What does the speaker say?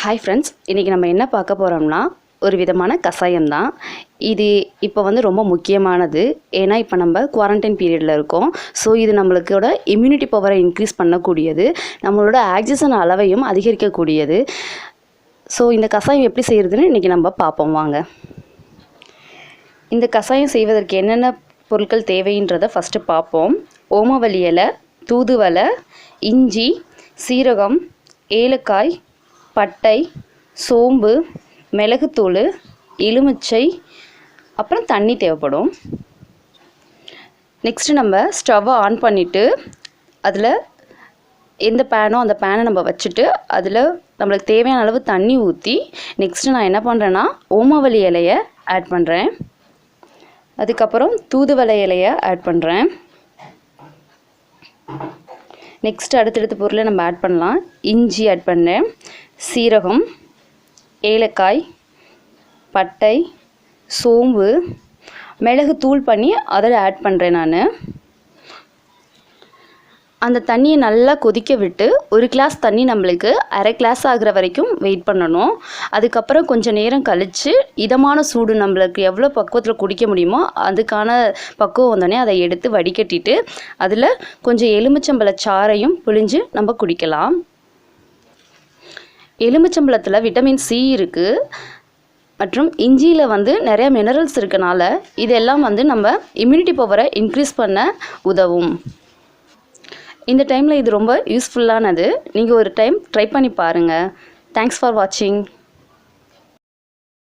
Hi friends, இன்றைக்கி நம்ம என்ன பார்க்க போகிறோம்னா ஒரு விதமான கஷாயம் தான். இது இப்போ வந்து ரொம்ப முக்கியமானது. ஏன்னா இப்போ நம்ம குவாரண்டைன் பீரியடில் இருக்கோம். ஸோ இது நம்மளுக்கோட இம்யூனிட்டி பவரை இன்க்ரீஸ் பண்ணக்கூடியது, நம்மளோட ஆக்சிஜன் அளவையும் அதிகரிக்கக்கூடியது. ஸோ இந்த கஷாயம் எப்படி செய்கிறதுன்னு இன்றைக்கி நம்ம பார்ப்போம் வாங்க. இந்த கஷாயம் செய்வதற்கு என்னென்ன பொருட்கள் தேவைன்றதை ஃபஸ்ட்டு பார்ப்போம். ஓமவல்லி இலை, தூதுவளை, இஞ்சி, சீரகம், ஏலக்காய், பட்டை, சோம்பு, மிளகுத்தூள், எலுமிச்சை, அப்புறம் தண்ணி தேவைப்படும். நெக்ஸ்ட்டு நம்ம ஸ்டவ்வை ஆன் பண்ணிவிட்டு அதில் எந்த பேனோ அந்த பேனை நம்ம வச்சுட்டு அதில் நம்மளுக்கு தேவையான அளவு தண்ணி ஊற்றி நெக்ஸ்ட்டு நான் என்ன பண்ணுறேன்னா ஓமவல்லி இலையை ஆட் பண்ணுறேன். அதுக்கப்புறம் தூதுவளை இலையை ஆட் பண்ணுறேன். நெக்ஸ்ட் அடுத்தடுத்த பொருளை நம்ம ஆட் பண்ணலாம். இஞ்சி ஆட் பண்ணேன், சீரகம், ஏலக்காய், பட்டை, சோம்பு, மிளகு தூள் பண்ணி அதில் ஆட் பண்ணுறேன் நான். அந்த தண்ணியை நல்லா கொதிக்க விட்டு ஒரு கிளாஸ் தண்ணி நம்மளுக்கு அரை கிளாஸ் ஆகிற வரைக்கும் வெயிட் பண்ணணும். அதுக்கப்புறம் கொஞ்சம் நேரம் கழித்து இதமான சூடு நம்மளுக்கு எவ்வளோ பக்குவத்தில் குடிக்க முடியுமோ அதுக்கான பக்குவம் வந்தோடனே அதை எடுத்து வடிகட்டிட்டு அதில் கொஞ்சம் எலுமிச்சம்பழ சாறையும் பிழிஞ்சு நம்ம குடிக்கலாம். எலுமிச்சம்பழத்தில் விட்டமின் சி இருக்குது மற்றும் இஞ்சியில் வந்து நிறையா மினரல்ஸ் இருக்கனால இதெல்லாம் வந்து நம்ம இம்யூனிட்டி பவரை இன்க்ரீஸ் பண்ண உதவும். இந்த டைமில் இது ரொம்ப யூஸ்ஃபுல்லானது. நீங்கள் ஒரு டைம் ட்ரை பண்ணி பாருங்கள். தேங்க்ஸ் ஃபார் வாட்சிங்.